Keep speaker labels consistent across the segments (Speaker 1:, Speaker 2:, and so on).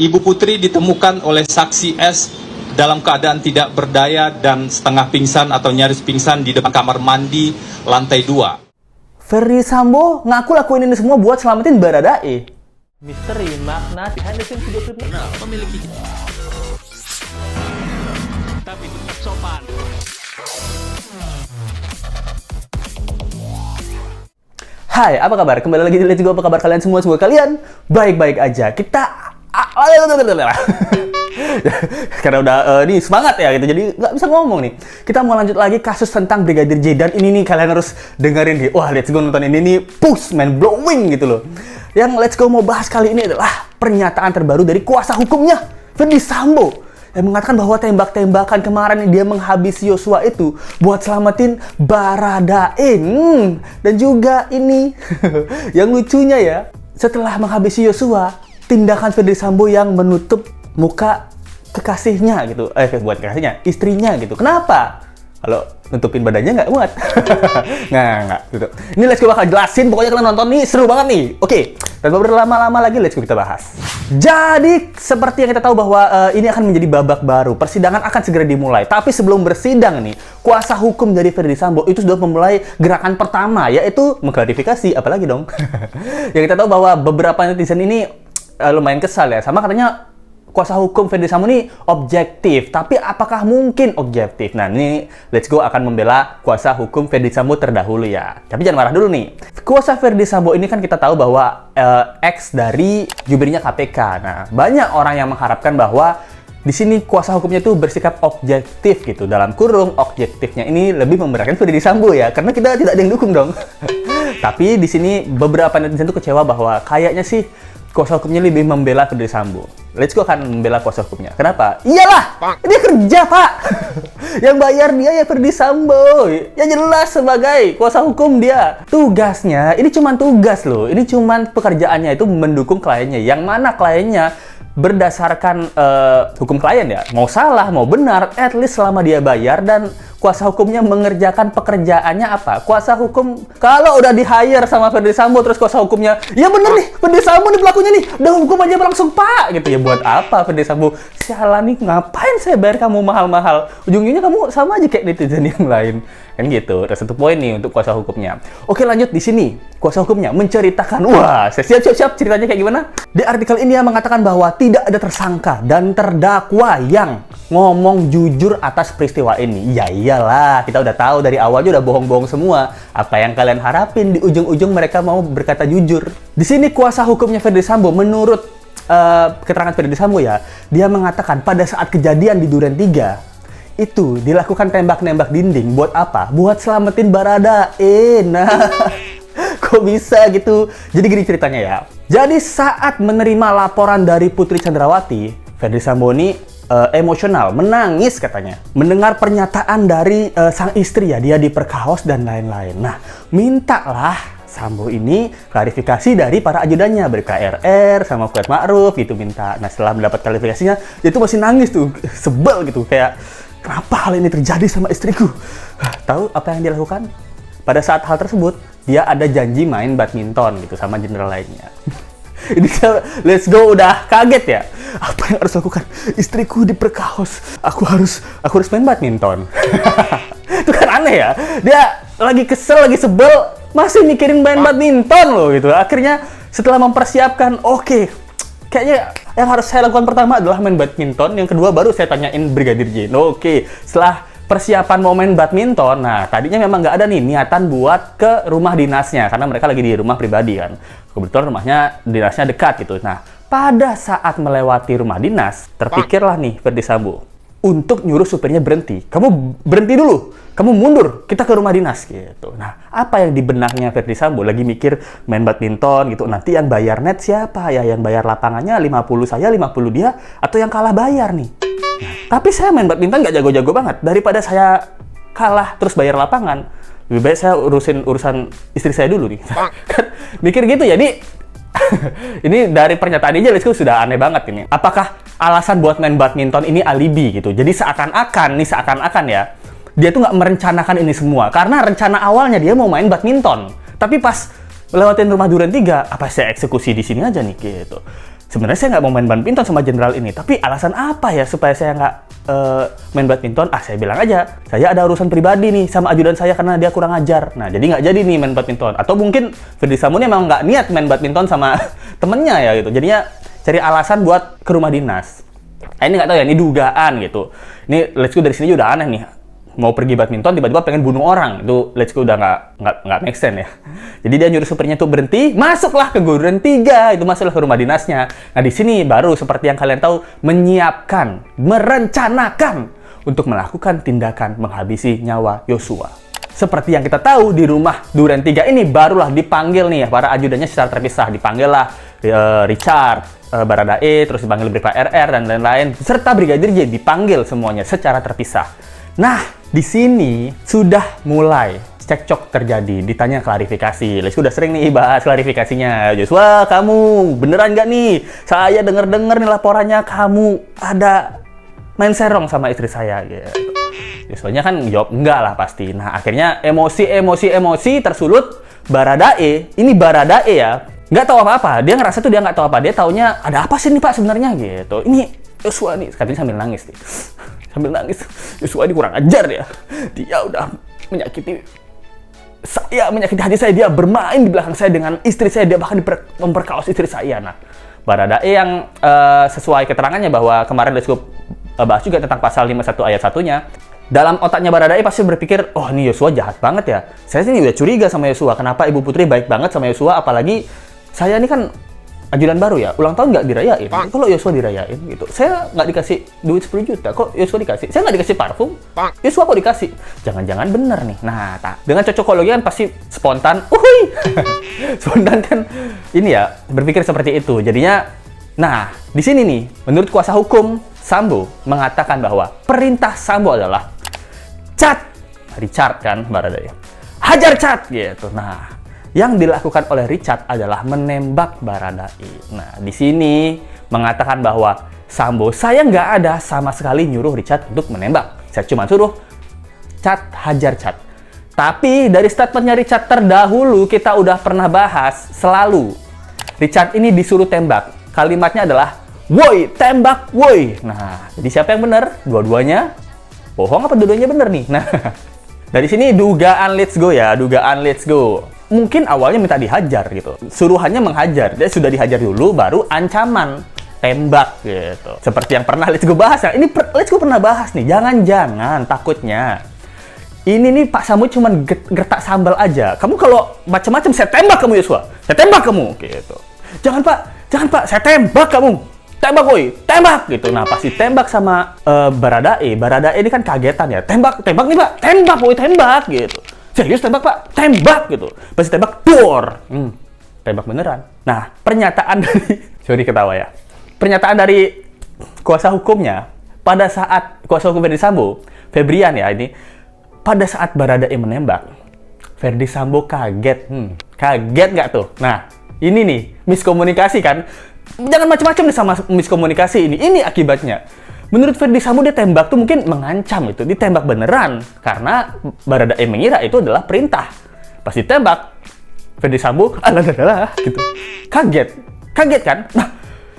Speaker 1: Ibu Putri ditemukan oleh saksi S dalam keadaan tidak berdaya dan setengah pingsan atau nyaris pingsan di depan kamar mandi lantai 2.
Speaker 2: Ferdy Sambo ngaku lakuin ini semua buat selamatin Baradae. Misteri makna behind the scenes video klip
Speaker 1: Memiliki tapi tetap sopan.
Speaker 2: Hai, apa kabar? Kembali lagi di Let's Go. Apa kabar kalian semua? Semoga kalian baik-baik aja. Kita karena udah nih semangat ya gitu, jadi nggak bisa ngomong nih. Kita mau lanjut lagi kasus tentang Brigadir J, dan ini nih kalian harus dengerin nih. Wah, Let's Go nonton ini nih, push man, blowing gitu loh. Yang Let's Go mau bahas kali ini adalah pernyataan terbaru dari kuasa hukumnya Ferdy Sambo yang mengatakan bahwa tembak-tembakan kemarin yang dia menghabisi Yosua itu buat selamatin Baradae. Dan juga ini yang lucunya ya, setelah menghabisi Yosua, tindakan Ferdy Sambo yang menutup muka kekasihnya gitu, buat kekasihnya, istrinya gitu. Kenapa? Kalau nutupin badannya nggak muat. nggak gitu. Ini Let's Go bakal jelasin, pokoknya kalian nonton nih, seru banget nih. Oke, tanpa berlama-lama lagi, Let's Go kita bahas. Jadi, seperti yang kita tahu bahwa ini akan menjadi babak baru. Persidangan akan segera dimulai. Tapi sebelum bersidang nih, kuasa hukum dari Ferdy Sambo itu sudah memulai gerakan pertama, yaitu mengklarifikasi, apalagi dong. Yang kita tahu bahwa beberapa netizen ini lumayan kesal ya, sama katanya kuasa hukum Ferdy Sambo ini objektif, tapi apakah mungkin objektif? Nah, ini Let's Go akan membela kuasa hukum Ferdy Sambo terdahulu ya. Tapi jangan marah dulu nih. Kuasa Ferdy Sambo ini kan kita tahu bahwa ex dari jubirnya KPK. Nah, banyak orang yang mengharapkan bahwa di sini kuasa hukumnya itu bersikap objektif gitu. Dalam kurung, objektifnya ini lebih memberatkan Ferdy Sambo ya, karena kita tidak ada yang dukung dong. Tapi di sini beberapa netizen tuh kecewa bahwa kayaknya sih kuasa hukumnya lebih membela Ferdy Sambo. Let's Go akan membela kuasa hukumnya. Kenapa? Iyalah, dia kerja, Pak. Yang bayar dia ya Ferdy Sambo. Ya jelas sebagai kuasa hukum dia. Tugasnya, ini cuma tugas loh. Ini cuma pekerjaannya itu mendukung kliennya. Yang mana kliennya berdasarkan hukum klien ya. Mau salah, mau benar, at least selama dia bayar dan kuasa hukumnya mengerjakan pekerjaannya apa? Kuasa hukum kalau udah di-hire sama Ferdy Sambo terus kuasa hukumnya, ya bener nih, Ferdy Sambo nih pelakunya nih, udah hukum aja langsung Pak gitu ya. Buat apa Ferdy Sambo? Sialan nih, ngapain saya bayar kamu mahal-mahal? Ujung-ujungnya kamu sama aja kayak netizen yang lain. Kan gitu. Ada satu poin nih untuk kuasa hukumnya. Oke, lanjut di sini. Kuasa hukumnya menceritakan, wah, saya siap-siap ceritanya kayak gimana? Di artikel ini dia mengatakan bahwa tidak ada tersangka dan terdakwa yang ngomong jujur atas peristiwa ini. Ya iyalah, kita udah tahu dari awalnya udah bohong-bohong semua. Apa yang kalian harapin di ujung-ujung mereka mau berkata jujur? Di sini kuasa hukumnya Ferdy Sambo menurut keterangan Ferdy Sambo ya, dia mengatakan pada saat kejadian di Duren 3 itu dilakukan tembak-nembak dinding buat apa? Buat selamatin Baradae. Nah, kok bisa gitu? Jadi gini ceritanya ya. Jadi saat menerima laporan dari Putri Chandrawati, Ferdy Sambo ini emosional, menangis katanya. Mendengar pernyataan dari sang istri ya, dia diperkaos dan lain-lain. Nah, mintalah Sambo ini klarifikasi dari para ajudannya, BKRR sama Kuat Ma'ruf gitu minta. Nah, setelah mendapat klarifikasinya, dia tuh masih nangis tuh, sebel gitu, kayak kenapa hal ini terjadi sama istriku? Tahu apa yang dia lakukan? Pada saat hal tersebut, dia ada janji main badminton gitu sama jenderal lainnya. Ini Let's Go udah kaget ya. Apa yang harus lakukan? Istriku diperkaos. Aku harus main badminton. Itu kan aneh ya. Dia lagi kesel, lagi sebel, masih mikirin main badminton loh gitu. Akhirnya setelah mempersiapkan, oke, kayaknya yang harus saya lakukan pertama adalah main badminton. Yang kedua baru saya tanyain Brigadir J. Oke, setelah persiapan mau main badminton, nah tadinya memang nggak ada nih niatan buat ke rumah dinasnya karena mereka lagi di rumah pribadi kan. Kebetulan dinasnya dekat gitu. Nah, pada saat melewati rumah dinas, terpikirlah nih Ferdy Sambo untuk nyuruh supirnya berhenti. Kamu berhenti dulu, kamu mundur, kita ke rumah dinas gitu. Nah, apa yang di benaknya Ferdy Sambo? Lagi mikir main badminton gitu. Nanti yang bayar net siapa ya? Yang bayar lapangannya 50 saya, 50 dia, atau yang kalah bayar nih? Nah, tapi saya main badminton nggak jago-jago banget. Daripada saya kalah terus bayar lapangan, lebih baik saya urusan istri saya dulu nih. Kan mikir gitu. Jadi ini dari pernyataan aja Let's Go sudah aneh banget ini. Apakah alasan buat main badminton ini alibi gitu? Jadi seakan-akan ya, dia tuh nggak merencanakan ini semua. Karena rencana awalnya dia mau main badminton. Tapi pas lewatin rumah Duren 3, apa saya eksekusi di sini aja nih gitu. sebenarnya saya nggak mau main badminton sama jenderal ini, tapi alasan apa ya supaya saya nggak main badminton? Saya bilang aja, saya ada urusan pribadi nih sama ajudan saya karena dia kurang ajar. Nah, jadi nggak jadi nih main badminton. Atau mungkin Ferdy Sambo ini emang nggak niat main badminton sama temennya ya gitu. Jadinya cari alasan buat ke rumah dinas. Ini nggak tahu ya, ini dugaan gitu. Ini Let's Go dari sini udah aneh nih. Mau pergi badminton tiba-tiba pengen bunuh orang, itu Let's Go udah nggak make sense ya. Jadi dia nyuruh supirnya tuh berhenti, masuklah ke Duren 3, itu masuklah ke rumah dinasnya. Nah di sini baru seperti yang kalian tahu, menyiapkan, merencanakan untuk melakukan tindakan menghabisi nyawa Yosua. Seperti yang kita tahu di rumah Duren 3 ini barulah dipanggil nih para ajudannya secara terpisah, dipanggil lah Richard, Baradae, terus dipanggil Brigadier RR dan lain-lain, serta Brigadir J dipanggil semuanya secara terpisah. Nah di sini sudah mulai cekcok terjadi, ditanya klarifikasi. Let's udah sering nih bahas klarifikasinya. Joshua, kamu beneran nggak nih? Saya denger-denger nih laporannya kamu ada main serong sama istri saya. Gitu. Joshua-nya kan jawab enggak lah pasti. Nah akhirnya emosi tersulut Baradae. Ini Baradae ya, nggak tahu apa-apa. Dia ngerasa tuh dia nggak tahu apa. Dia taunya ada apa sih nih Pak sebenarnya gitu. Ini Joshua nih, katanya sambil nangis nih. Sambil nangis, Yosua ini kurang ajar ya. Dia udah menyakiti saya, menyakiti hati saya. Dia bermain di belakang saya dengan istri saya. Dia bahkan memperkaos istri saya. Nah, Baradae yang sesuai keterangannya bahwa kemarin Let's Go bahas juga tentang pasal 51 ayat 1-nya. Dalam otaknya Baradae pasti berpikir, oh ini Yosua jahat banget ya. Saya sih udah curiga sama Yosua. Kenapa Ibu Putri baik banget sama Yosua? Apalagi saya ini kan ajudan baru ya, ulang tahun nggak dirayain. Kalau Yosua dirayain gitu, saya nggak dikasih duit 10 juta, kok Yosua dikasih? Saya nggak dikasih parfum, Yosua kok dikasih? Jangan-jangan bener nih. Nah, dengan cocokologi kan pasti spontan, spontan kan ini ya, berpikir seperti itu. Jadinya, nah di sini nih, menurut kuasa hukum Sambo mengatakan bahwa perintah Sambo adalah cat Richard kan, Baradae, hajar cat gitu. Nah, yang dilakukan oleh Richard adalah menembak Baradae. Nah, di sini mengatakan bahwa Sambo, saya nggak ada sama sekali nyuruh Richard untuk menembak. Saya cuma suruh cat, hajar cat. Tapi dari statementnya Richard terdahulu kita udah pernah bahas selalu Richard ini disuruh tembak. Kalimatnya adalah, woi, tembak, woi. Nah, jadi siapa yang benar? Dua-duanya bohong apa dua-duanya benar nih? Nah, dari sini dugaan Let's Go ya, dugaan Let's Go. Mungkin awalnya minta dihajar gitu. Suruhannya menghajar. Dia sudah dihajar dulu, baru ancaman tembak gitu. Seperti yang pernah Let's Go bahas ya. Ini Let's Go pernah bahas nih. Jangan-jangan takutnya ini nih Pak Sambo cuma gertak sambal aja. Kamu kalau macam-macam saya tembak kamu Yosua. Saya tembak kamu gitu. Jangan Pak, saya tembak kamu. Tembak woi, tembak gitu. Nah, pasti tembak sama Baradae. Baradae ini kan kagetan ya. Tembak nih Pak. Tembak woi, tembak gitu. Serius tembak Pak? Tembak gitu. Pasti tembak, dor. Tembak beneran. Nah, pernyataan dari sorry ketawa ya. Pernyataan dari kuasa hukumnya pada saat kuasa hukum Ferdy Sambo, Febrian ya ini, pada saat Baradae menembak, Ferdy Sambo kaget. Kaget nggak tuh? Nah, ini nih miskomunikasi kan. Jangan macam-macam nih sama miskomunikasi ini. Ini akibatnya. Menurut Ferdy Sambo dia tembak tuh mungkin mengancam itu, ditembak beneran karena Baradae mengira itu adalah perintah. Pas ditembak, Ferdy Sambo alah gitu. Kaget kan? Nah,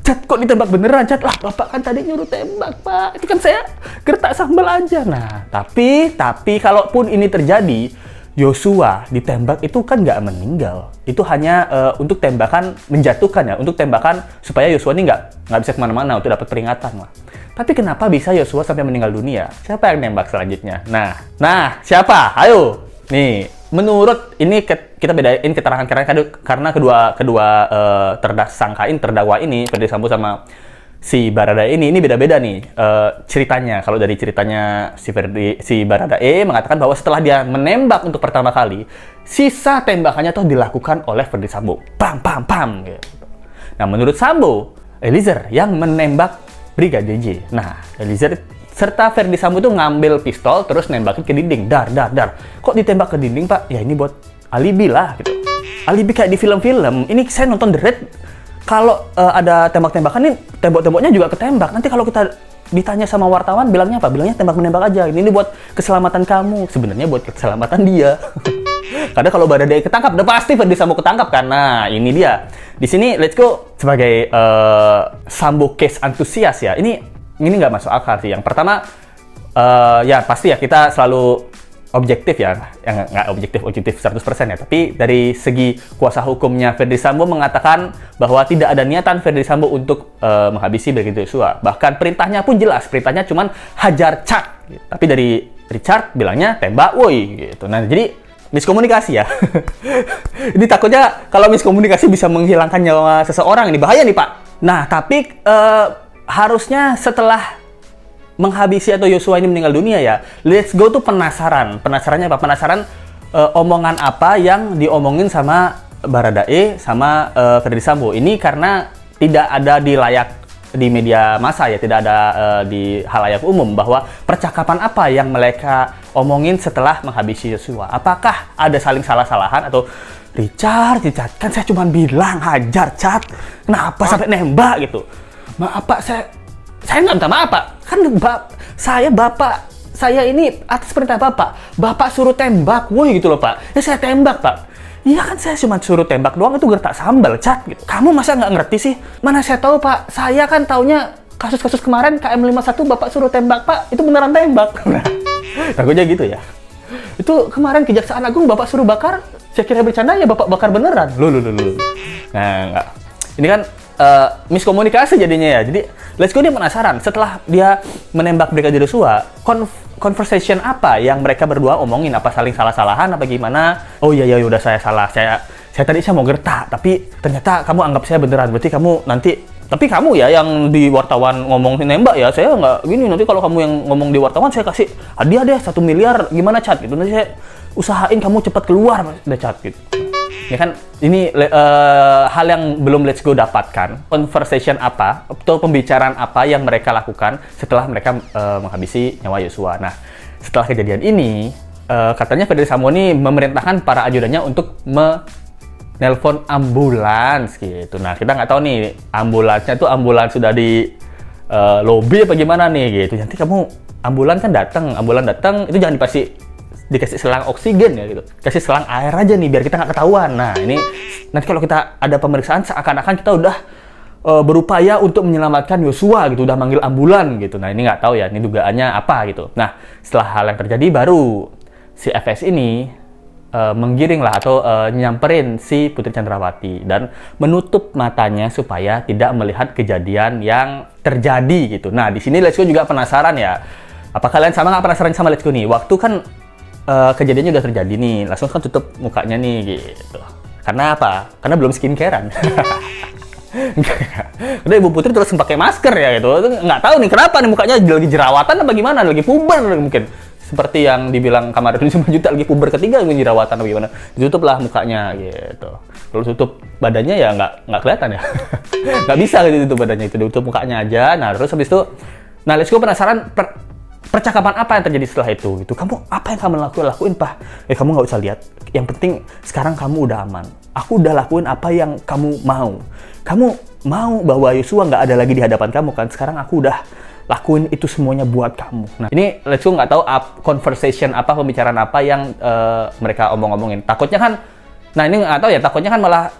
Speaker 2: Cat kok ditembak beneran, Cat? Lah, Bapak kan tadi nyuruh tembak, Pak. Itu kan saya gertak sambal aja. Nah, tapi kalaupun ini terjadi, Yosua ditembak itu kan nggak meninggal. Itu hanya untuk tembakan menjatuhkan ya, untuk tembakan supaya Yosua ini nggak bisa kemana-mana untuk dapat peringatan lah. Tapi kenapa bisa Yosua sampai meninggal dunia? Siapa yang nembak selanjutnya? Nah, siapa? Ayo, nih, menurut ini kita bedain keterangan karena kedua terdakwa ini, Ferdy Sambo sama si Baradae ini beda-beda nih ceritanya. Kalau dari ceritanya si Baradae mengatakan bahwa setelah dia menembak untuk pertama kali, sisa tembakannya tuh dilakukan oleh Ferdy Sambo. Pam gitu. Nah, menurut Sambo, Eliezer yang menembak Brigadir J. Nah, Eliezer serta Ferdy Sambo tuh ngambil pistol terus nembakin ke dinding. Dar. Kok ditembak ke dinding, Pak? Ya ini buat alibi lah gitu. Alibi kayak di film-film. Ini saya nonton The Raid. Kalau ada tembak-tembakan nih, tembok-temboknya juga ketembak. Nanti kalau kita ditanya sama wartawan, bilangnya apa? Bilangnya tembak-menembak aja. Ini buat keselamatan kamu. Sebenarnya buat keselamatan dia. Karena kalau Baradae ketangkap, udah pasti Ferdi Sambo ketangkap kan. Nah, ini dia. Di sini let's go sebagai Sambo case antusias ya. Ini nggak masuk akal sih. Yang pertama, ya pasti ya kita selalu objektif ya, yang nggak objektif 100% ya, tapi dari segi kuasa hukumnya Ferdi Sambo mengatakan bahwa tidak ada niatan Ferdi Sambo untuk menghabisi Brigadir Yosua. Bahkan perintahnya pun jelas, perintahnya cuman hajar Cak, gitu. Tapi dari Richard bilangnya tembak woi gitu. Nah, jadi miskomunikasi ya. Ini takutnya kalau miskomunikasi bisa menghilangkan nyawa seseorang, ini bahaya nih Pak. Nah, tapi harusnya setelah menghabisi atau Yosua ini meninggal dunia ya, let's go tuh penasaran. Penasarannya apa? Penasaran omongan apa yang diomongin sama Baradae sama Ferdi Sambo. Ini karena tidak ada di media massa ya, tidak ada di halayak umum bahwa percakapan apa yang mereka omongin setelah menghabisi Yosua. Apakah ada saling salah-salahan atau Richard, kan saya cuma bilang hajar Chat, kenapa sampai nembak gitu? Maaf Pak, saya nggak minta maaf Pak, kan bapak saya ini atas perintah bapak suruh tembak, woi gitu loh Pak, ya saya tembak Pak. Iya kan saya cuma suruh tembak doang, itu gertak sambal Chat gitu. Kamu masa nggak ngerti sih? Mana saya tahu Pak, saya kan taunya kasus-kasus kemarin KM51 bapak suruh tembak Pak, itu beneran tembak. Nah, takutnya gitu ya. Itu kemarin Kejaksaan Agung bapak suruh bakar, saya kira bercanda ya bapak bakar beneran. Loh. Nah, enggak. Ini kan miskomunikasi jadinya ya. Jadi let's go, dia penasaran setelah dia menembak Brigadir Yosua, conversation apa yang mereka berdua omongin, apa saling salah-salahan apa gimana? Oh iya udah saya salah. Saya tadi mau gertak, tapi ternyata kamu anggap saya beneran. Berarti kamu nanti, tapi kamu ya yang di wartawan ngomong nembak ya, saya nggak gini. Nanti kalau kamu yang ngomong di wartawan, saya kasih hadiah deh 1 miliar gimana Chat gitu. Nanti saya usahain kamu cepat keluar deh Chat gitu. Ya kan, ini hal yang belum let's go dapatkan. Conversation apa atau pembicaraan apa yang mereka lakukan setelah mereka menghabisi nyawa Yosua. Nah, setelah kejadian ini, katanya Ferdi Sambo ini memerintahkan para ajudannya untuk menelpon ambulans gitu. Nah, kita nggak tahu nih ambulansnya tuh ambulans sudah di lobby apa gimana nih gitu. Nanti kamu ambulans datang itu jangan dikasih selang oksigen ya gitu, kasih selang air aja nih biar kita nggak ketahuan. Nah, ini nanti kalau kita ada pemeriksaan seakan-akan kita udah berupaya untuk menyelamatkan Yosua gitu, udah manggil ambulan gitu. Nah, ini nggak tahu ya, ini dugaannya apa gitu. Nah, setelah hal yang terjadi baru si FS ini menggiring lah atau nyamperin si Putri Chandrawati dan menutup matanya supaya tidak melihat kejadian yang terjadi gitu. Nah, di sini Let's Go juga penasaran ya. Apa kalian sama nggak penasaran sama Let's Go nih? Waktu kan kejadiannya udah terjadi nih, langsung kan tutup mukanya nih gitu. Karena apa? Karena belum skincarean. Udah Ibu Putri terus pakai masker ya gitu. Nggak tahu nih kenapa nih mukanya lagi jerawatan apa gimana, lagi puber mungkin. Seperti yang dibilang Kamarudin 5 juta lagi puber ketiga lagi jerawatan apa gimana. Ditutup lah mukanya gitu. Kalau tutup badannya ya nggak kelihatan ya. Nggak bisa gitu tutup badannya, itu ditutup mukanya aja. Nah, terus habis itu Let's Go penasaran percakapan apa yang terjadi setelah itu gitu. Kamu apa yang kamu lakuin Pak? Kamu nggak usah lihat. Yang penting sekarang kamu udah aman. Aku udah lakuin apa yang kamu mau. Kamu mau bahwa Yosua nggak ada lagi di hadapan kamu kan? Sekarang aku udah lakuin itu semuanya buat kamu. Nah, ini Let's Go nggak tahu conversation apa, pembicaraan apa yang mereka omong-omongin. Takutnya kan, nah ini nggak tahu ya, takutnya kan malah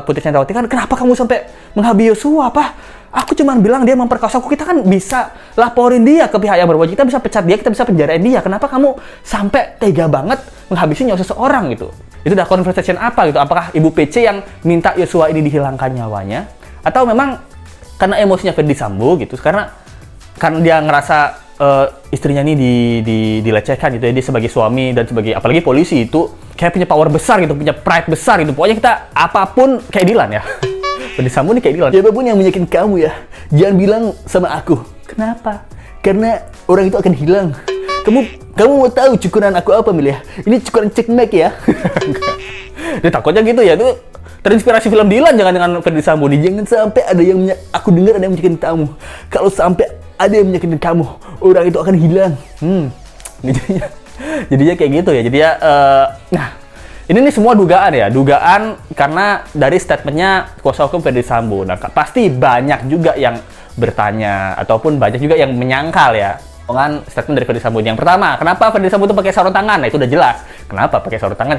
Speaker 2: Putri Chandrawati kan, kenapa kamu sampai menghabisi Yosua Pak? Aku cuma bilang dia memperkosa aku, kita kan bisa laporin dia ke pihak yang berwajib, kita bisa pecat dia, kita bisa penjarain dia. Kenapa kamu sampai tega banget menghabisi nyawa seseorang gitu? Itu udah conversation apa gitu? Apakah Ibu PC yang minta Yosua ini dihilangkan nyawanya? Atau memang karena emosinya Ferdi Sambo gitu? Karena dia ngerasa istrinya ini dilecehkan gitu ya, dia sebagai suami dan sebagai apalagi polisi itu kayak punya power besar gitu, punya pride besar gitu. Pokoknya kita apapun kayak Dilan ya. Ferdi Sambo nih kayak Dilan. Siapapun yang meyakinkan kamu ya, jangan bilang sama aku. Kenapa? Karena orang itu akan hilang. Kamu mau tahu cukuran aku apa, Mil ya? Ini cukuran cekmek ya. Dia takutnya gitu ya. Itu terinspirasi film Dilan, jangan dengan Ferdi Sambo nih. Jangan sampai ada yang aku dengar ada yang meyakinkan kamu. Kalau sampai ada yang meyakinkan kamu, orang itu akan hilang. Jadinya kayak gitu ya. Jadi ya, nah ini nih semua dugaan ya, dugaan karena dari statementnya kuasa hukum Ferdi Sambo. Nah, pasti banyak juga yang bertanya ataupun banyak juga yang menyangkal ya dengan statement dari Ferdi Sambo. Yang pertama, kenapa Ferdi Sambo itu pakai sarung tangan? Nah, itu udah jelas Kenapa pakai sarung tangan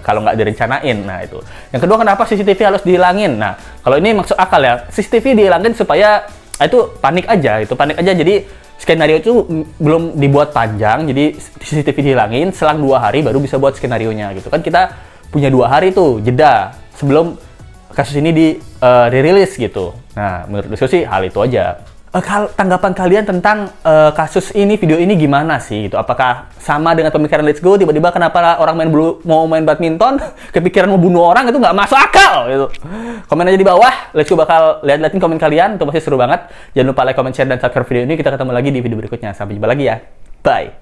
Speaker 2: kalau nggak direncanain? Nah itu. Yang kedua, kenapa CCTV harus dihilangin? Nah kalau ini maksud akal ya, CCTV dihilangin supaya itu panik aja. Jadi skenario itu belum dibuat panjang, jadi CCTV dihilangin, selang 2 hari baru bisa buat skenarionya gitu kan. Kita punya 2 hari tuh jeda sebelum kasus ini dirilis gitu. Nah, menurut gue sih hal itu aja. Tanggapan kalian tentang kasus ini, video ini gimana sih? Gitu. Apakah sama dengan pemikiran Let's Go? Tiba-tiba kenapa orang mau main badminton, kepikiran mau bunuh orang, itu nggak masuk akal gitu. Komen aja di bawah. Let's Go bakal liatin komen kalian. Itu pasti seru banget. Jangan lupa like, comment, share, dan subscribe video ini. Kita ketemu lagi di video berikutnya. Sampai jumpa lagi ya. Bye.